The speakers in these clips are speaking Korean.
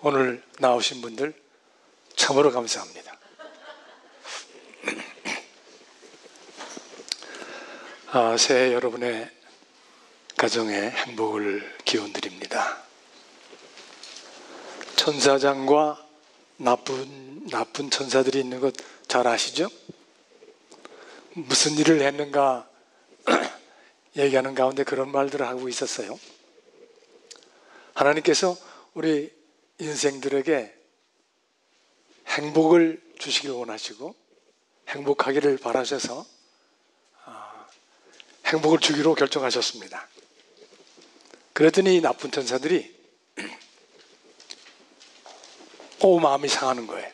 오늘 나오신 분들 참으로 감사합니다. 새해 여러분의 가정에 행복을 기원드립니다. 천사장과 나쁜 천사들이 있는 것 잘 아시죠? 무슨 일을 했는가 얘기하는 가운데 그런 말들을 하고 있었어요. 하나님께서 우리 인생들에게 행복을 주시길 원하시고 행복하기를 바라셔서 행복을 주기로 결정하셨습니다. 그랬더니 이 나쁜 천사들이 마음이 상하는 거예요.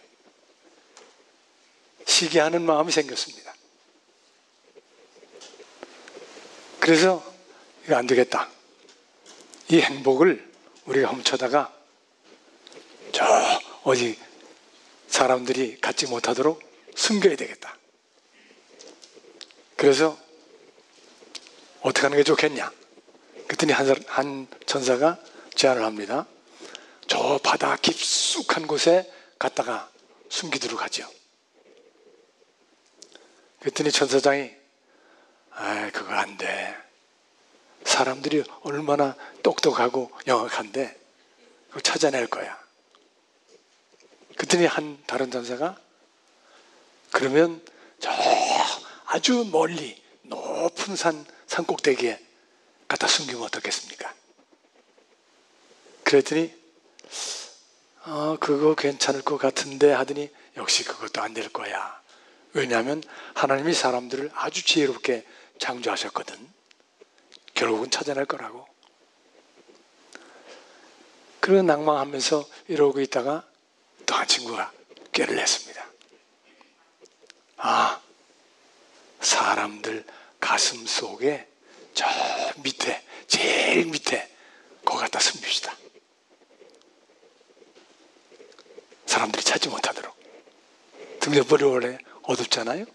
시기하는 마음이 생겼습니다. 그래서 이거 안 되겠다. 이 행복을 우리가 훔쳐다가 저 어디 사람들이 갖지 못하도록 숨겨야 되겠다. 그래서 어떻게 하는 게 좋겠냐? 그랬더니 한 천사가 제안을 합니다. 저 바다 깊숙한 곳에 갔다가 숨기도록 하죠. 그랬더니 천사장이 그거 안 돼. 사람들이 얼마나 똑똑하고 영악한데 그거 찾아낼 거야. 그랬더니 다른 천사가 그러면 저 아주 멀리 높은 산 꼭대기에 갖다 숨기면 어떻겠습니까? 그랬더니 그거 괜찮을 것 같은데 하더니 역시 그것도 안 될 거야. 왜냐하면 하나님이 사람들을 아주 지혜롭게 창조하셨거든. 결국은 찾아낼 거라고. 그런 낭망하면서 이러고 있다가 또 한 친구가 꾀를 냈습니다. 사람들 가슴 속에 저 밑에 제일 밑에 그거 갖다 숨깁시다. 사람들이 찾지 못하도록. 등대벌이 원래 어둡잖아요.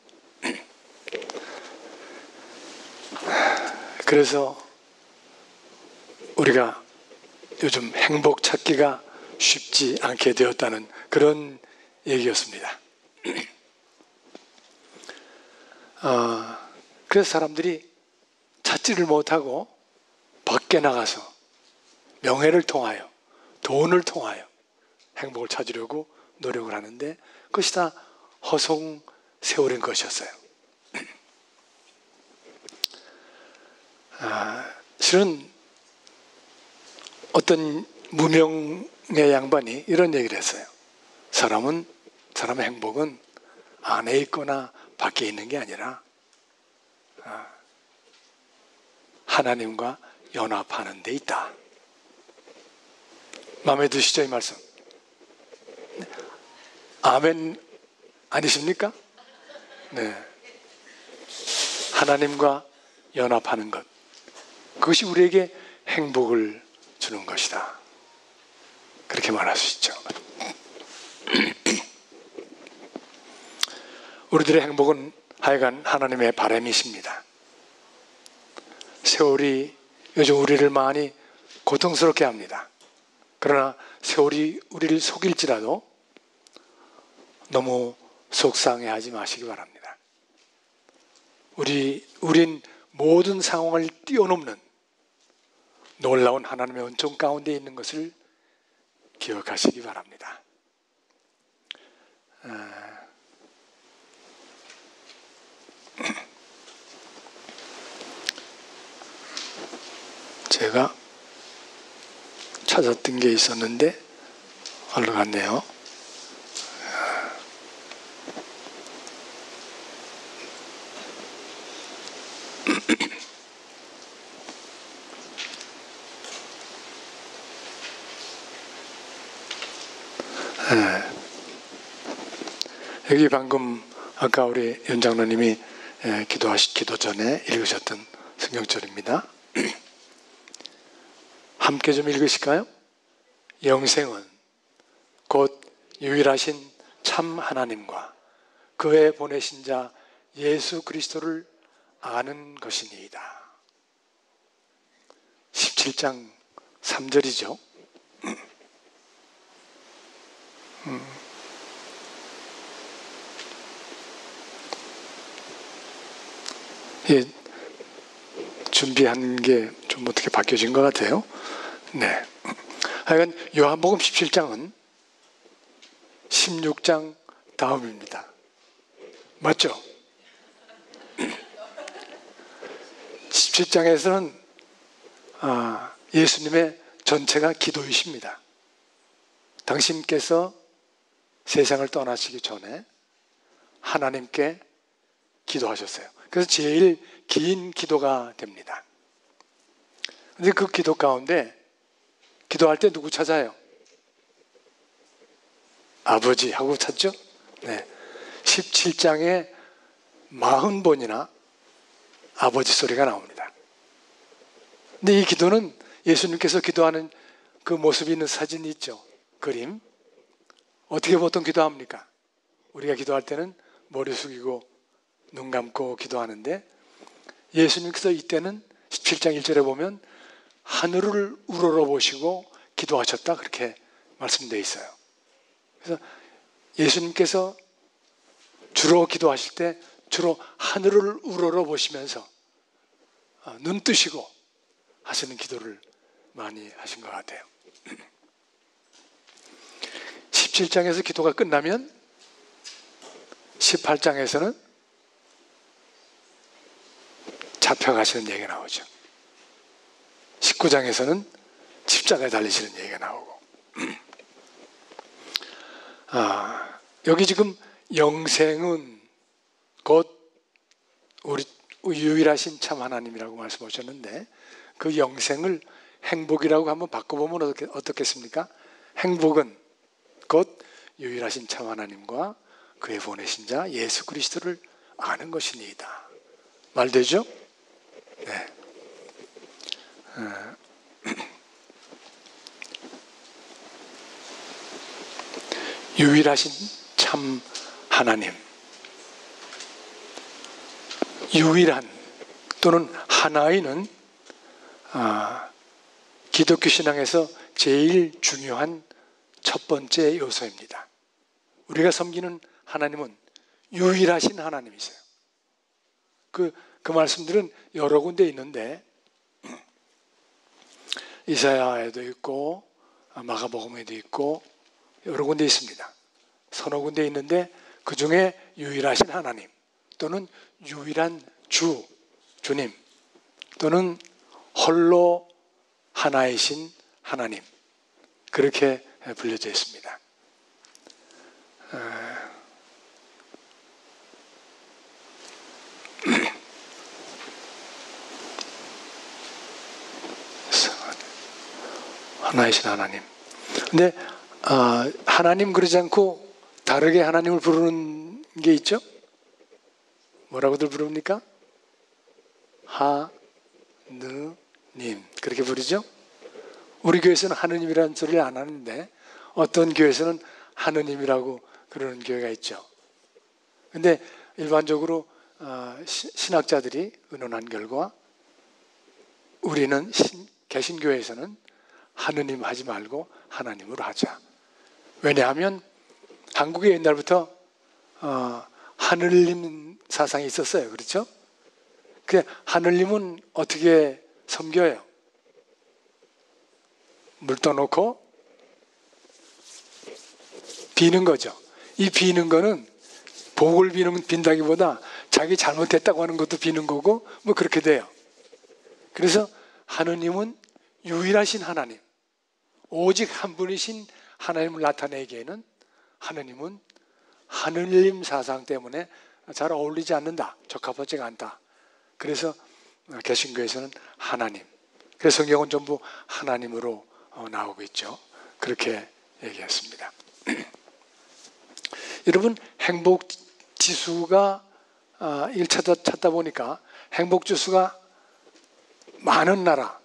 그래서 우리가 요즘 행복 찾기가 쉽지 않게 되었다는 그런 얘기였습니다. 그래서 사람들이 찾지를 못하고 밖에 나가서 명예를 통하여 돈을 통하여 행복을 찾으려고 노력을 하는데 그것이 다 허송세월인 것이었어요. 실은 어떤 무명의 양반이 이런 얘기를 했어요. 사람의 행복은 안에 있거나 밖에 있는 게 아니라 하나님과 연합하는 데 있다. 마음에 드시죠, 이 말씀? 아멘 아니십니까? 네. 하나님과 연합하는 것. 그것이 우리에게 행복을 주는 것이다. 그렇게 말할 수 있죠. 우리들의 행복은 하여간 하나님의 바람이십니다. 세월이 요즘 우리를 많이 고통스럽게 합니다. 그러나 세월이 우리를 속일지라도 너무 속상해하지 마시기 바랍니다. 우린 모든 상황을 뛰어넘는 놀라운 하나님의 은총 가운데 있는 것을 기억하시기 바랍니다. 제가 찾았던 게 있었는데 얼른 갔네요. 여기 방금 아까 우리 연장로님이 기도 전에 읽으셨던 성경절입니다. 함께 좀 읽으실까요? 영생은 곧 유일하신 참 하나님과 그의 보내신 자 예수 그리스도를 아는 것이니이다. 17장 3절이죠. 예, 준비한 게 좀 어떻게 바뀌어진 것 같아요. 네. 하여간 요한복음 17장은 16장 다음입니다. 맞죠? 17장에서는 예수님의 전체가 기도이십니다. 당신께서 세상을 떠나시기 전에 하나님께 기도하셨어요. 그래서 제일 긴 기도가 됩니다. 그런데 그 기도 가운데 기도할 때 누구 찾아요? 아버지 하고 찾죠? 네. 17장에 40번이나 아버지 소리가 나옵니다. 근데 이 기도는 예수님께서 기도하는 그 모습이 있는 사진이 있죠. 그림. 어떻게 보통 기도합니까? 우리가 기도할 때는 머리 숙이고 눈 감고 기도하는데 예수님께서 이때는 17장 1절에 보면 하늘을 우러러 보시고 기도하셨다 그렇게 말씀되어 있어요. 그래서 예수님께서 주로 기도하실 때 주로 하늘을 우러러 보시면서 눈 뜨시고 하시는 기도를 많이 하신 것 같아요. 17장에서 기도가 끝나면 18장에서는 잡혀가시는 얘기가 나오죠. 19장에서는 십자가에 달리시는 얘기가 나오고 여기 지금 영생은 곧 우리 유일하신 참 하나님이라고 말씀하셨는데 그 영생을 행복이라고 한번 바꿔보면 어떻겠습니까? 행복은 곧 유일하신 참 하나님과 그의 보내신 자 예수 그리스도를 아는 것이니이다. 말되죠? 네. 유일하신 참 하나님, 유일한 또는 하나이는 기독교 신앙에서 제일 중요한 첫 번째 요소입니다. 우리가 섬기는 하나님은 유일하신 하나님이세요. 그 말씀들은 여러 군데 있는데 이사야에도 있고 마가복음에도 있고 여러 군데 있습니다. 서너 군데 있는데 그 중에 유일하신 하나님 또는 유일한 주님 또는 홀로 하나이신 하나님 그렇게 불려져 있습니다. 하나이신 하나님. 근데 하나님 그러지 않고 다르게 하나님을 부르는 게 있죠? 뭐라고들 부릅니까? 하느님 그렇게 부르죠? 우리 교회에서는 하느님이라는 소리를 안 하는데 어떤 교회에서는 하느님이라고 그러는 교회가 있죠. 근데 일반적으로 신학자들이 의논한 결과 우리는 개신교회에서는 하느님 하지 말고 하나님으로 하자. 왜냐하면 한국에 옛날부터 하늘님 사상이 있었어요. 그렇죠? 그 하늘님은 어떻게 섬겨요? 물 떠놓고 비는 거죠. 이 비는 거는 복을 빈다기보다 자기 잘못했다고 하는 것도 비는 거고 뭐 그렇게 돼요. 그래서 하느님은 유일하신 하나님, 오직 한 분이신 하나님을 나타내기에는 하느님은 하늘님 사상 때문에 잘 어울리지 않는다. 적합하지가 않다. 그래서 개신교에서는 하나님. 그래서 성경은 전부 하나님으로 나오고 있죠. 그렇게 얘기했습니다. 여러분 행복 지수가 일 찾다 보니까 행복 지수가 많은 나라,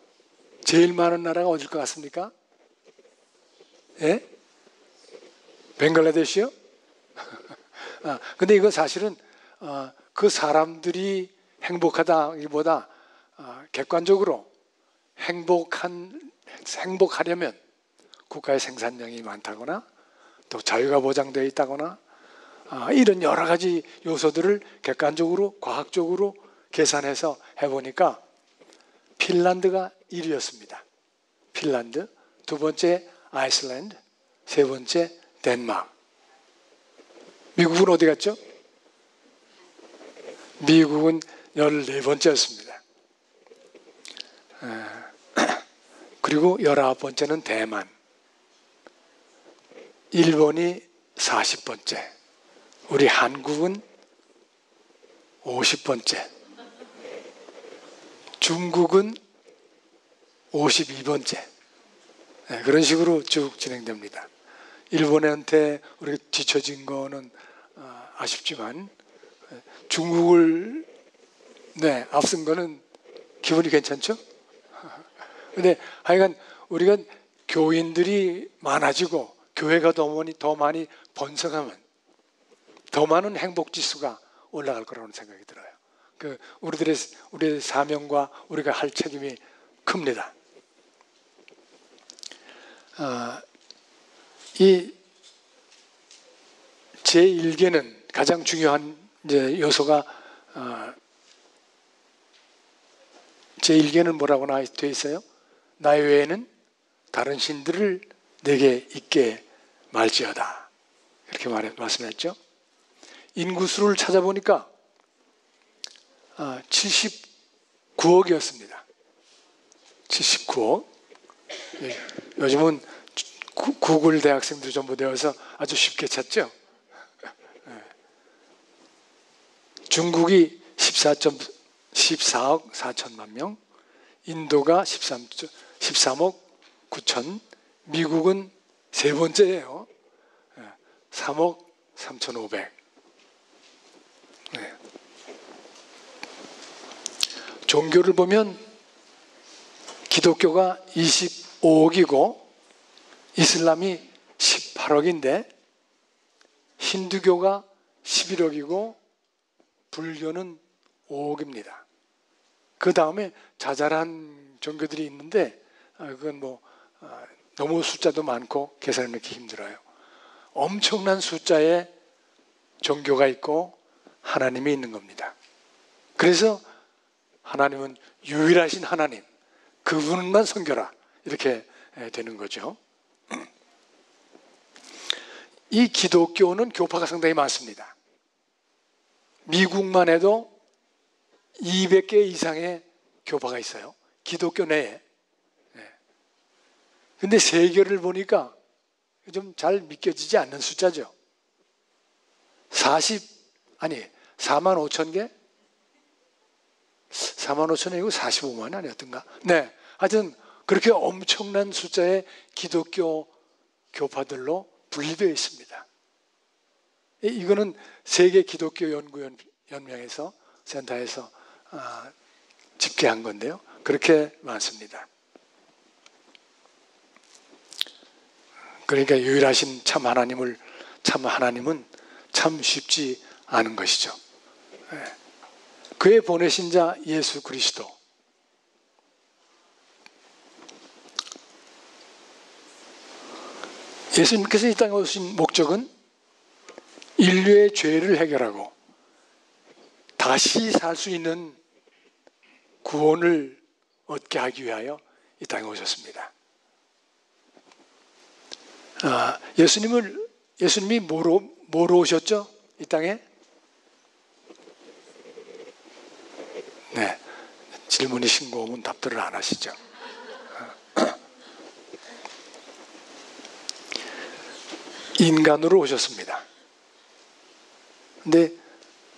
제일 많은 나라가 어딜 것 같습니까? 예? 벵글라데시요? 근데 이거 사실은 그 사람들이 행복하다기보다 객관적으로 행복하려면 국가의 생산량이 많다거나 또 자유가 보장되어 있다거나 이런 여러 가지 요소들을 객관적으로 과학적으로 계산해서 해보니까 핀란드가 1위였습니다. 핀란드, 두 번째 아이슬란드, 세 번째 덴마크. 미국은 어디 갔죠? 미국은 14번째였습니다. 그리고 19번째는 대만. 일본이 40번째. 우리 한국은 50번째. 중국은 52번째. 그런 식으로 쭉 진행됩니다. 일본한테 우리가 뒤처진 거는 아쉽지만 중국을 앞선 거는 기분이 괜찮죠? 근데 하여간 우리가 교인들이 많아지고 교회가 더 많이 번성하면 더 많은 행복 지수가 올라갈 거라는 생각이 들어요. 우리의 사명과 우리가 할 책임이 큽니다. 이 제1계는 가장 중요한 요소가 제1계는 뭐라고 되어 있어요? 나 외에는 다른 신들을 내게 있게 말지어다. 이렇게 말씀했죠. 인구수를 찾아보니까 79억이었습니다. 79억. 요즘은 구글 대학생들이 전부 되어서 아주 쉽게 찾죠. 중국이 14억 4천만 명, 인도가 13억 9천, 미국은 세 번째예요. 3억 3,500. 종교를 보면 기독교가 25억이고 이슬람이 18억인데 힌두교가 11억이고 불교는 5억입니다. 그 다음에 자잘한 종교들이 있는데 그건 너무 숫자도 많고 계산하기 힘들어요. 엄청난 숫자의 종교가 있고 하나님이 있는 겁니다. 그래서 하나님은 유일하신 하나님, 그분만 섬겨라 이렇게 되는 거죠. 이 기독교는 교파가 상당히 많습니다. 미국만 해도 200개 이상의 교파가 있어요. 기독교 내에. 근데 세계를 보니까 좀 잘 믿겨지지 않는 숫자죠. 4만 5천 개? 4만 5천이 아니고 45만 아니었던가? 네. 하여튼 그렇게 엄청난 숫자의 기독교 교파들로 분리되어 있습니다. 이거는 세계 기독교 연맹에서 센터에서 집계한 건데요. 그렇게 많습니다. 그러니까 유일하신 하나님은 참 쉽지 않은 것이죠. 그의 보내신 자 예수 그리스도. 예수님께서 이 땅에 오신 목적은 인류의 죄를 해결하고 다시 살 수 있는 구원을 얻게 하기 위하여 이 땅에 오셨습니다. 예수님이 뭐로 오셨죠? 이 땅에? 네. 질문이 싱거우면 답들을 안 하시죠. 인간으로 오셨습니다. 근데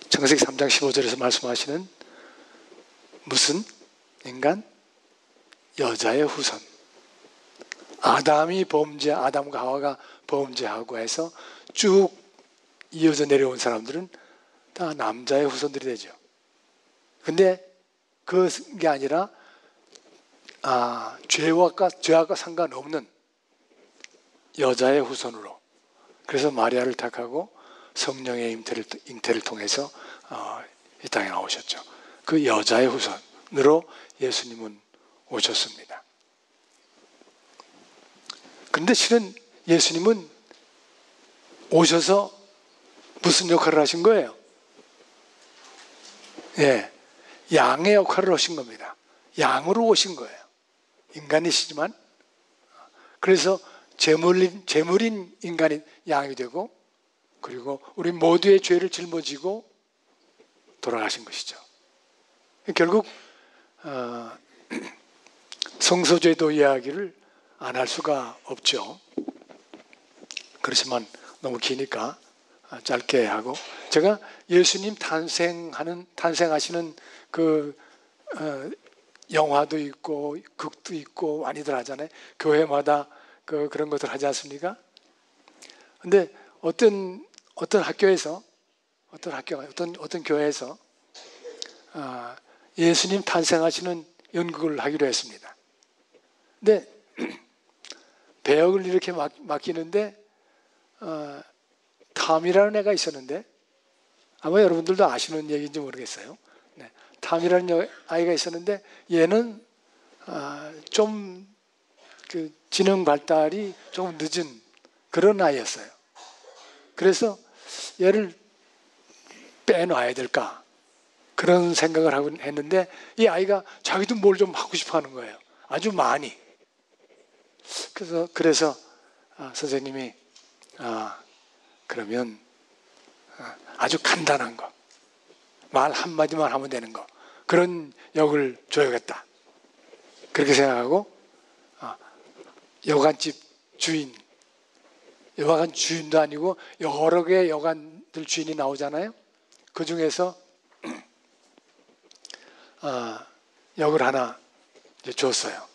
창세기 3장 15절에서 말씀하시는 무슨 인간? 여자의 후손. 아담과 하와가 범죄하고 해서 쭉 이어져 내려온 사람들은 다 남자의 후손들이 되죠. 근데 그게 아니라 죄악과 상관없는 여자의 후손으로. 그래서 마리아를 택하고 성령의 잉태를 통해서 이 땅에 나오셨죠. 그 여자의 후손으로 예수님은 오셨습니다. 그런데 실은 예수님은 오셔서 무슨 역할을 하신 거예요? 예, 양의 역할을 하신 겁니다. 양으로 오신 거예요. 인간이시지만, 그래서 제물인 인간인 양이 되고, 그리고 우리 모두의 죄를 짊어지고 돌아가신 것이죠. 결국 성소제도 이야기를 안 할 수가 없죠. 그렇지만 너무 기니까 짧게 하고, 제가 예수님 탄생하시는 그 영화도 있고 극도 있고 많이들 하잖아요. 교회마다 그런 것들 하지 않습니까? 근데 어떤 학교에서 어떤 교회에서 예수님 탄생하시는 연극을 하기로 했습니다. 근데 배역을 이렇게 맡기는데 탐이라는 애가 있었는데, 아마 여러분들도 아시는 얘기인지 모르겠어요. 네, 탐이라는 아이가 있었는데, 얘는 좀 그 지능 발달이 조금 늦은 그런 아이였어요. 그래서 얘를 빼놔야 될까, 그런 생각을 하고 했는데, 이 아이가 자기도 뭘 좀 하고 싶어 하는 거예요. 아주 많이. 그래서 선생님이 그러면 아주 간단한 거, 말 한마디만 하면 되는 거, 그런 역을 줘야겠다, 그렇게 생각하고 여관집 주인, 여관 주인도 아니고 여러 개의 여관들 주인이 나오잖아요. 그 중에서 역을 하나 이제 줬어요.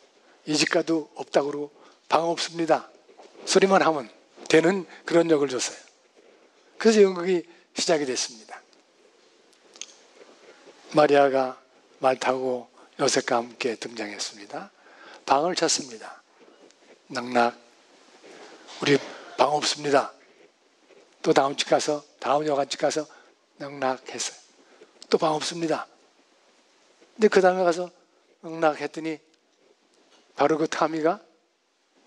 이 집 가도 없다고 그러고 방 없습니다 소리만 하면 되는 그런 역을 줬어요. 그래서 연극이 시작이 됐습니다. 마리아가 말 타고 요셉과 함께 등장했습니다. 방을 찾습니다. 낙낙, 우리 방 없습니다. 또 다음 여관집 가서 낙낙 했어요. 또 방 없습니다. 근데 그 다음에 가서 낙낙 했더니 바로 그 타미가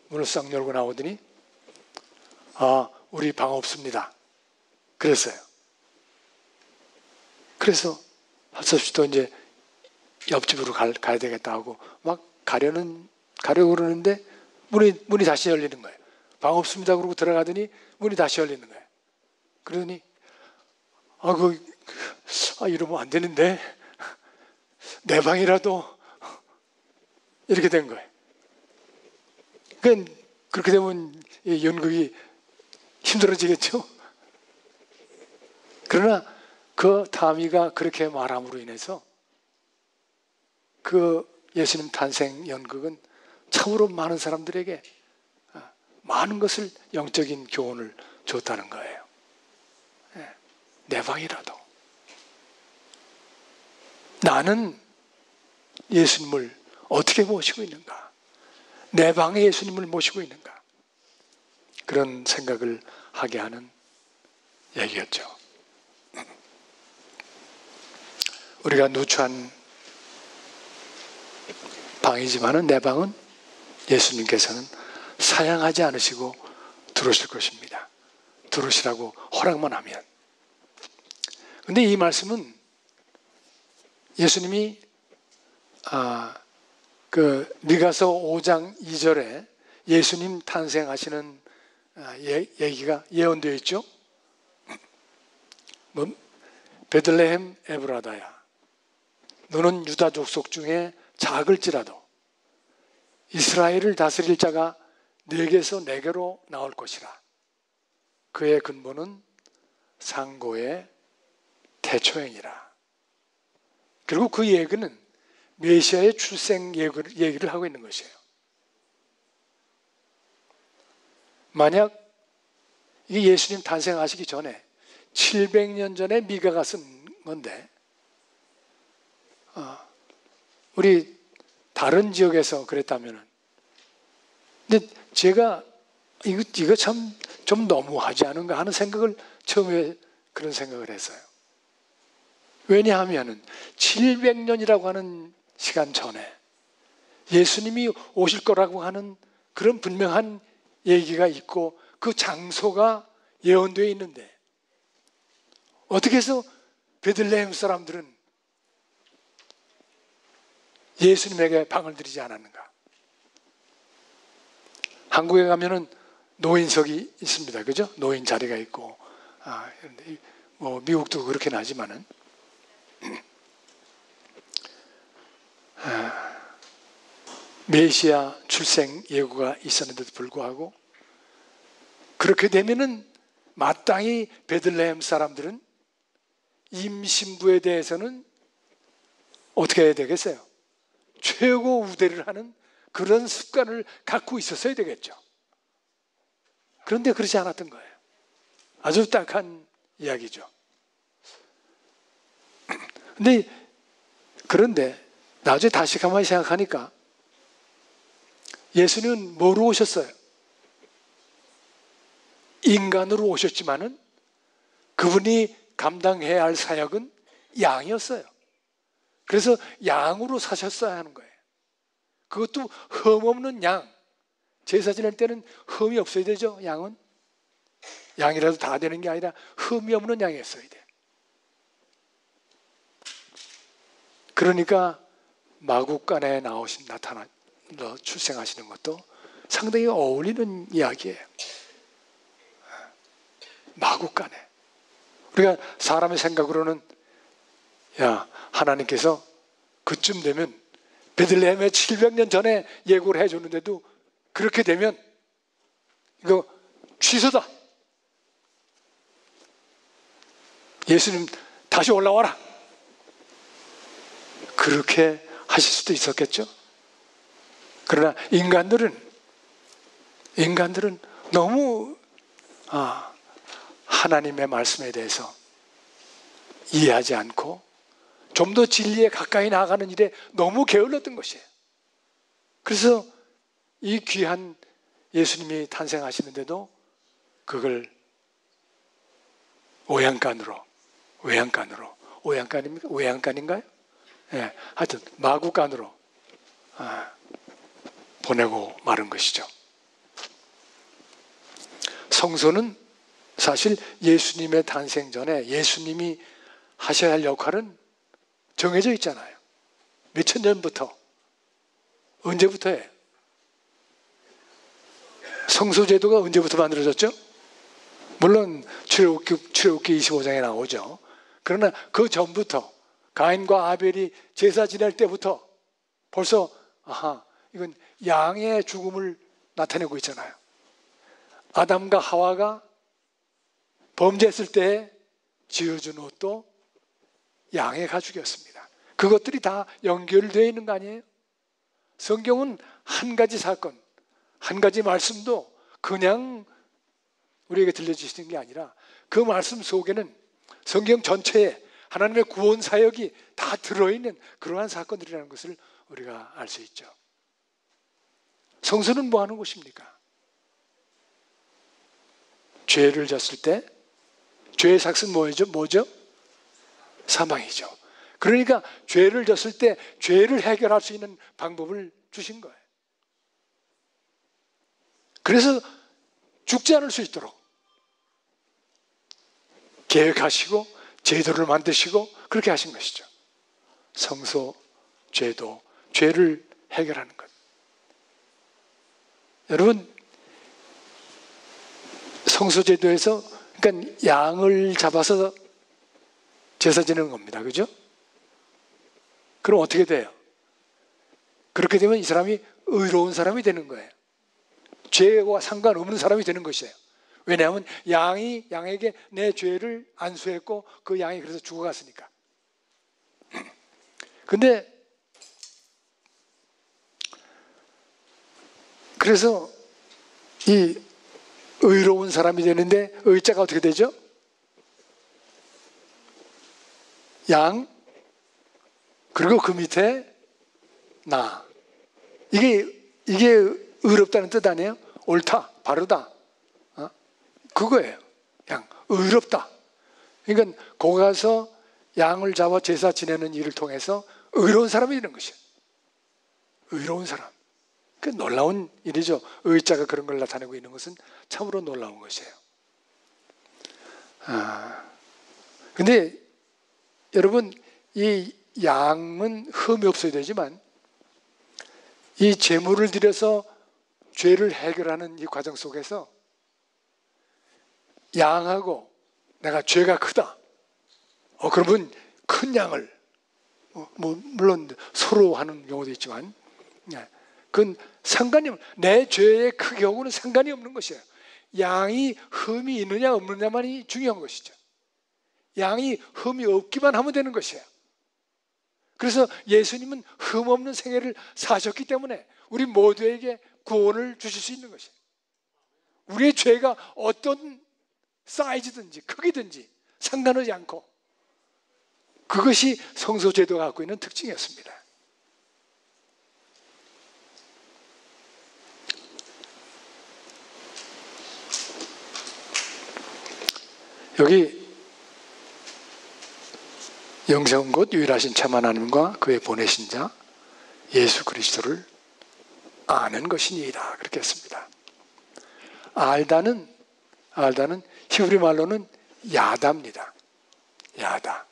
문을 싹 열고 나오더니 우리 방 없습니다 그랬어요. 그래서 할 수 없이 또 이제 옆집으로 가야 되겠다 하고 막 가려고 그러는데 문이 다시 열리는 거예요. 방 없습니다 그러고 들어가더니 문이 다시 열리는 거예요. 그러더니 이러면 안 되는데 내 방이라도, 이렇게 된 거예요. 그러니까 그렇게 되면 연극이 힘들어지겠죠. 그러나 그 타미가 그렇게 말함으로 인해서 그 예수님 탄생 연극은 참으로 많은 사람들에게 많은 것을, 영적인 교훈을 줬다는 거예요. 내 방이라도 나는 예수님을 어떻게 모시고 있는가, 내 방에 예수님을 모시고 있는가, 그런 생각을 하게 하는 얘기였죠. 우리가 누추한 방이지만은 내 방은 예수님께서는 사양하지 않으시고 들어오실 것입니다. 들어오시라고 허락만 하면. 근데 이 말씀은 예수님이 미가서 5장 2절에 예수님 탄생하시는 얘기가 예언되어 있죠. 베들레헴 에브라다야, 너는 유다 족속 중에 작을지라도 이스라엘을 다스릴 자가 네게서 내게로 나올 것이라. 그의 근본은 상고의 태초행이라. 그리고 그 얘기는 메시아의 출생 얘기를 하고 있는 것이에요. 만약 이 예수님 탄생하시기 전에 700년 전에 미가가 쓴 건데, 우리 다른 지역에서 그랬다면은, 근데 제가 이거 참 좀 너무하지 않은가 하는 생각을 처음에 그런 생각을 했어요. 왜냐하면은 700년이라고 하는 시간 전에 예수님이 오실 거라고 하는 그런 분명한 얘기가 있고, 그 장소가 예언되어 있는데 어떻게 해서 베들레헴 사람들은 예수님에게 방을 들이지 않았는가? 한국에 가면은 노인석이 있습니다. 그죠? 노인 자리가 있고, 뭐 미국도 그렇긴 하지만은, 메시아 출생 예고가 있었는데도 불구하고 그렇게 되면은 마땅히 베들레헴 사람들은 임신부에 대해서는 어떻게 해야 되겠어요? 최고 우대를 하는 그런 습관을 갖고 있었어야 되겠죠. 그런데 그러지 않았던 거예요. 아주 딱한 이야기죠. 그런데 나중에 다시 가만히 생각하니까 예수님은 뭐로 오셨어요? 인간으로 오셨지만은 그분이 감당해야 할 사역은 양이었어요. 그래서 양으로 사셨어야 하는 거예요. 그것도 흠없는 양. 제사 지낼 때는 흠이 없어야 되죠. 양은 양이라도 다 되는 게 아니라 흠이 없는 양이었어야 돼. 그러니까 마구간에 나타나 출생하시는 것도 상당히 어울리는 이야기예요. 마구간에. 우리가 사람의 생각으로는 하나님께서 그쯤 되면 베들레헴에 700년 전에 예고를 해줬는데도 그렇게 되면 이거 취소다. 예수님 다시 올라와라. 그렇게 하실 수도 있었겠죠. 그러나 인간들은 너무 하나님의 말씀에 대해서 이해하지 않고 좀 더 진리에 가까이 나아가는 일에 너무 게을렀던 것이에요. 그래서 이 귀한 예수님이 탄생하시는데도 그걸 외양간인가요? 예, 하여튼 마구간으로 보내고 마른 것이죠. 성소는 사실 예수님의 탄생 전에 예수님이 하셔야 할 역할은 정해져 있잖아요. 몇천 년부터. 언제부터예요? 성소제도가 언제부터 만들어졌죠? 물론 출애굽기 25장에 나오죠. 그러나 그 전부터 가인과 아벨이 제사 지낼 때부터 벌써 이건 양의 죽음을 나타내고 있잖아요. 아담과 하와가 범죄했을 때 지어준 옷도 양의 가죽이었습니다. 그것들이 다 연결되어 있는 거 아니에요? 성경은 한 가지 사건, 한 가지 말씀도 그냥 우리에게 들려주시는 게 아니라 그 말씀 속에는 성경 전체에 하나님의 구원 사역이 다 들어있는 그러한 사건들이라는 것을 우리가 알 수 있죠. 성소는 뭐 하는 곳입니까? 죄를 졌을 때 죄의 삭은 뭐죠? 사망이죠. 그러니까 죄를 졌을 때 죄를 해결할 수 있는 방법을 주신 거예요. 그래서 죽지 않을 수 있도록 계획하시고 제도를 만드시고 그렇게 하신 것이죠. 성소, 제도, 죄를 해결하는 것. 여러분, 성소제도에서 그러니까 양을 잡아서 제사 지내는 겁니다. 그죠? 그럼 어떻게 돼요? 그렇게 되면 이 사람이 의로운 사람이 되는 거예요. 죄와 상관없는 사람이 되는 것이에요. 왜냐하면 양에게 내 죄를 안수했고 그 양이 그래서 죽어갔으니까. 근데 그래서 이 의로운 사람이 되는데 의자가 어떻게 되죠? 양 그리고 그 밑에 나. 이게 의롭다는 뜻 아니에요? 옳다, 바르다. 그거예요. 양 의롭다. 그러니까 거기 가서 양을 잡아 제사 지내는 일을 통해서 의로운 사람이 되는 것이에요. 의로운 사람. 그 놀라운 일이죠. 의자가 그런 걸 나타내고 있는 것은 참으로 놀라운 것이에요. 근데 여러분, 이 양은 흠이 없어야 되지만 이 제물을 드려서 죄를 해결하는 이 과정 속에서 양하고 내가 죄가 크다. 그러면 큰 양을 물론 서로 하는 경우도 있지만 그건 상관이 없는, 내 죄의 크기하고는 상관이 없는 것이에요. 양이 흠이 있느냐 없느냐만이 중요한 것이죠. 양이 흠이 없기만 하면 되는 것이에요. 그래서 예수님은 흠 없는 생애를 사셨기 때문에 우리 모두에게 구원을 주실 수 있는 것이에요. 우리의 죄가 어떤 사이즈든지 크기든지 상관하지 않고, 그것이 성소제도가 갖고 있는 특징이었습니다. 여기 영세운 곧 유일하신 참 하나님과 그의 보내신 자 예수 그리스도를 아는 것이니이다, 그렇게 했습니다. 알다는 히브리 말로는 야다입니다. 야다.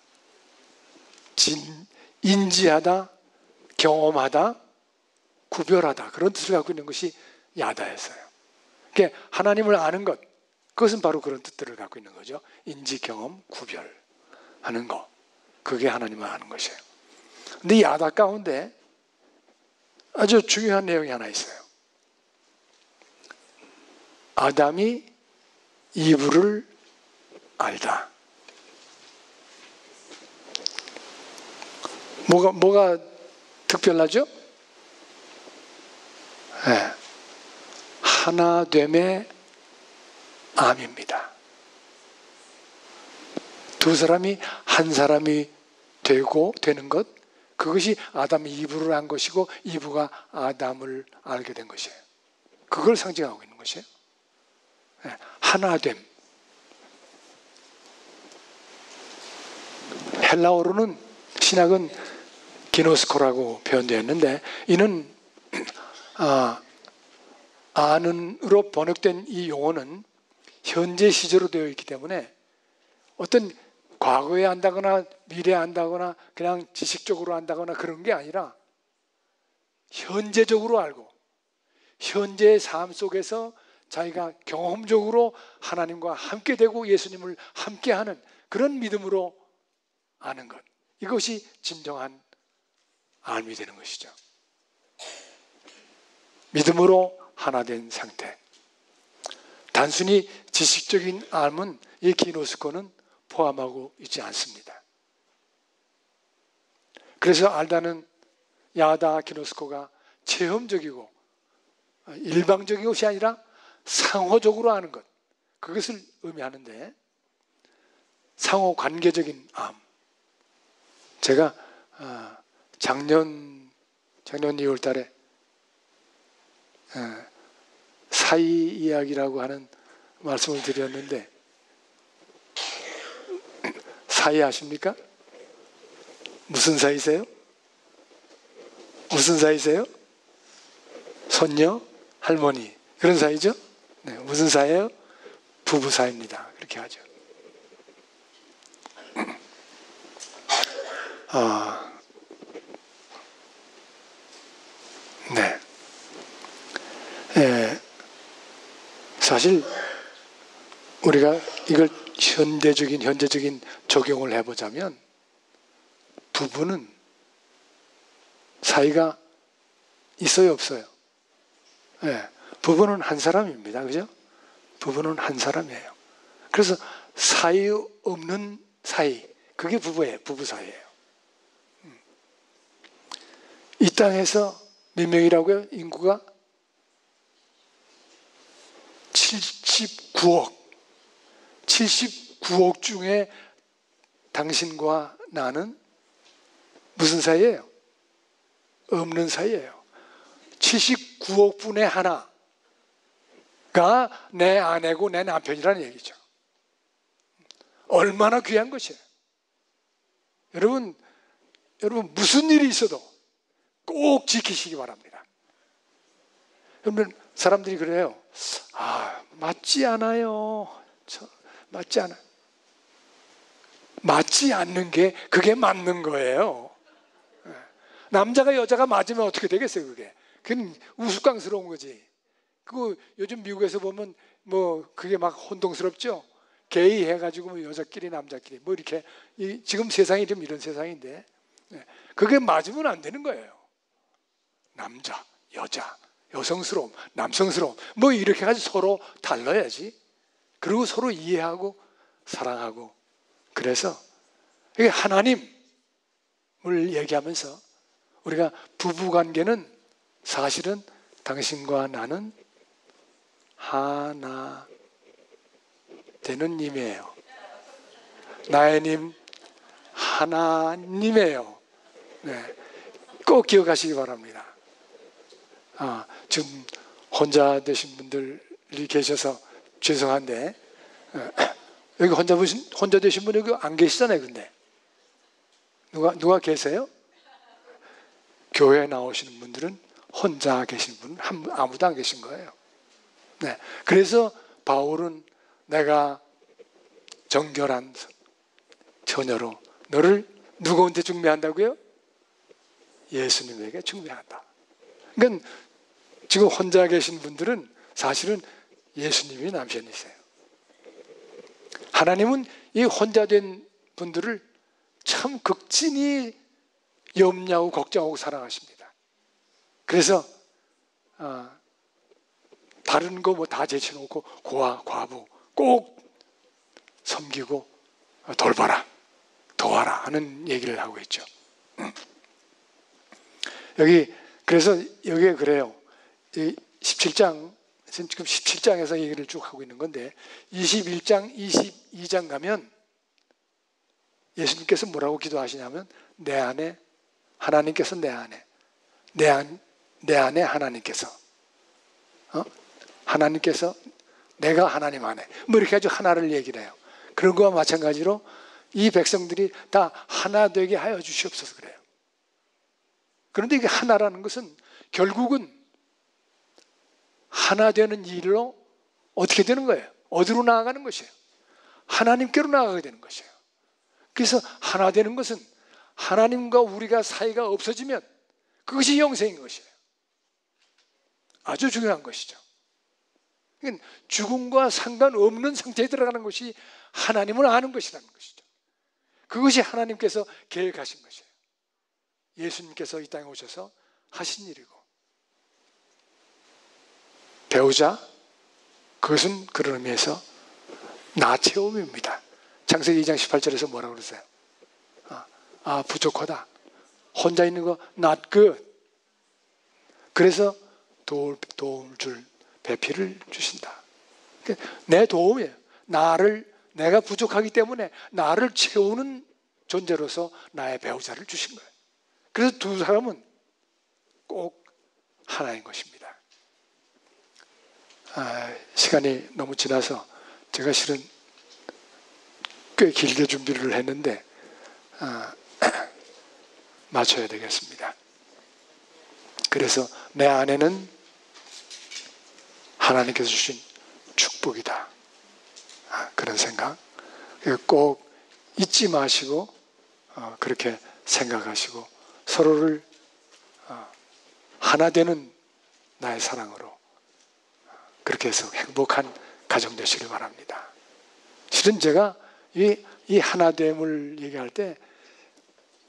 인지하다, 경험하다, 구별하다, 그런 뜻을 갖고 있는 것이 야다였어요. 그러니까 하나님을 아는 것, 그것은 바로 그런 뜻들을 갖고 있는 거죠. 인지, 경험, 구별하는 것, 그게 하나님을 아는 것이에요. 근데 이 야다 가운데 아주 중요한 내용이 하나 있어요. 아담이 이브를 알다. 뭐가 특별하죠? 네. 하나됨의 암입니다. 두 사람이 한 사람이 되는 것, 그것이 아담이 이브를 안 것이고 이브가 아담을 알게 된 것이에요. 그걸 상징하고 있는 것이에요. 네. 하나됨. 헬라어로는, 신학은 기노스코라고 표현되었는데, 이는 아는으로 번역된 이 용어는 현재 시제로 되어 있기 때문에 어떤 과거에 안다거나 미래에 안다거나 그냥 지식적으로 안다거나 그런 게 아니라 현재적으로 알고 현재의 삶 속에서 자기가 경험적으로 하나님과 함께 되고 예수님을 함께하는 그런 믿음으로 아는 것, 이것이 진정한 알미 되는 것이죠. 믿음으로 하나 된 상태. 단순히 지식적인 알은 이 기노스코는 포함하고 있지 않습니다. 그래서 알다는 야다 기노스코가 체험적이고 일방적인 것이 아니라 상호적으로 아는 것, 그것을 의미하는데, 상호 관계적인 암. 제가 작년 2월 달에 사이 이야기라고 하는 말씀을 드렸는데, 사이 아십니까? 무슨 사이세요? 무슨 사이세요? 손녀, 할머니, 그런 사이죠? 네, 무슨 사이예요? 부부 사이입니다. 그렇게 하죠. 네. 사실 우리가 이걸 현재적인 적용을 해보자면, 부부는 사이가 있어요, 없어요? 네. 부부는 한 사람입니다. 그죠? 부부는 한 사람이에요. 그래서 사이 없는 사이, 그게 부부예요. 부부 사이예요. 이 땅에서 몇 명이라고요? 인구가 79억 중에 당신과 나는 무슨 사이예요? 없는 사이예요. 79억 분의 하나가 내 아내고 내 남편이라는 얘기죠. 얼마나 귀한 것이에요. 여러분 무슨 일이 있어도 꼭 지키시기 바랍니다. 여러분, 사람들이 그래요. 맞지 않아요. 맞지 않아요. 맞지 않는 게 그게 맞는 거예요. 남자가 여자가 맞으면 어떻게 되겠어요, 그게? 그건 우스꽝스러운 거지. 그 요즘 미국에서 보면 뭐 그게 막 혼동스럽죠. 게이 해가지고 뭐 여자끼리 남자끼리 뭐 이렇게 지금 세상이 좀 이런 세상인데 그게 맞으면 안 되는 거예요. 남자, 여자, 여성스러움, 남성스러움 뭐 이렇게 가지고 서로 달라야지. 그리고 서로 이해하고 사랑하고 그래서 이게 하나님을 얘기하면서 우리가 부부관계는 사실은 당신과 나는 하나 되는 님이에요. 나의 님 하나님이에요. 네, 꼭 기억하시기 바랍니다. 지금 혼자 되신 분들이 계셔서 죄송한데 여기 혼자 되신 분 여기 안 계시잖아요. 근데 누가 계세요? 교회에 나오시는 분들은 혼자 계신 분은 아무도 안 계신 거예요. 네, 그래서 바울은 내가 정결한 처녀로 너를 누구한테 중매한다고요? 예수님에게 중매한다. 그러니까 지금 혼자 계신 분들은 사실은 예수님이 남편이세요. 하나님은 이 혼자 된 분들을 참 극진히 염려하고 걱정하고 사랑하십니다. 그래서 다른 거 뭐 다 제쳐놓고 고아, 과부 꼭 섬기고 돌봐라, 도와라 하는 얘기를 하고 있죠. 그래서 여기에 그래요. 17장, 지금 17장에서 얘기를 쭉 하고 있는 건데 21장, 22장 가면 예수님께서 뭐라고 기도하시냐면 내 안에 하나님께서 내 안에 하나님께서 하나님께서 내가 하나님 안에 뭐 이렇게 아주 하나를 얘기를 해요. 그런 거와 마찬가지로 이 백성들이 다 하나 되게 하여 주시옵소서 그래요. 그런데 이게 하나라는 것은 결국은 하나 되는 일로 어떻게 되는 거예요? 어디로 나아가는 것이에요? 하나님께로 나아가게 되는 것이에요. 그래서 하나 되는 것은 하나님과 우리가 사이가 없어지면 그것이 영생인 것이에요. 아주 중요한 것이죠. 그러니까 죽음과 상관없는 상태에 들어가는 것이 하나님을 아는 것이라는 것이죠. 그것이 하나님께서 계획하신 것이에요. 예수님께서 이 땅에 오셔서 하신 일이고 배우자 그것은 그런 의미에서 나 체험입니다. 창세기 2장 18절에서 뭐라고 그러세요? 부족하다. 혼자 있는 거 not good. 그래서 도움을 줄 배필을 주신다. 내 도움이에요. 내가 부족하기 때문에 나를 채우는 존재로서 나의 배우자를 주신 거예요. 그래서 두 사람은 꼭 하나인 것입니다. 시간이 너무 지나서 제가 실은 꽤 길게 준비를 했는데 맞춰야 되겠습니다. 그래서 내 안에는 하나님께서 주신 축복이다. 그런 생각 꼭 잊지 마시고 그렇게 생각하시고 서로를 하나 되는 나의 사랑으로 그렇게 해서 행복한 가정 되시길 바랍니다. 실은 제가 이 하나됨을 얘기할 때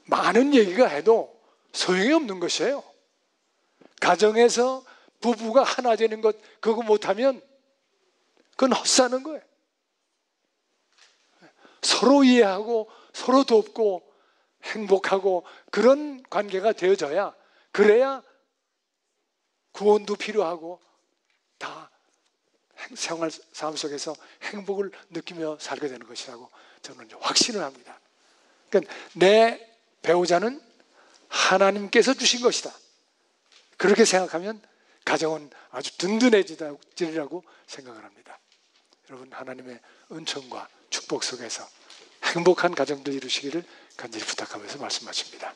많은 얘기가 해도 소용이 없는 것이에요. 가정에서 부부가 하나 되는 것 그거 못하면 그건 헛사는 거예요. 서로 이해하고 서로 돕고 행복하고 그런 관계가 되어져야 그래야 구원도 필요하고 다 생활 삶 속에서 행복을 느끼며 살게 되는 것이라고 저는 확신을 합니다. 그러니까 내 배우자는 하나님께서 주신 것이다. 그렇게 생각하면 가정은 아주 든든해지리라고 생각을 합니다. 여러분 하나님의 은총과 축복 속에서 행복한 가정들 이루시기를 간절히 부탁하면서 말씀 마칩니다.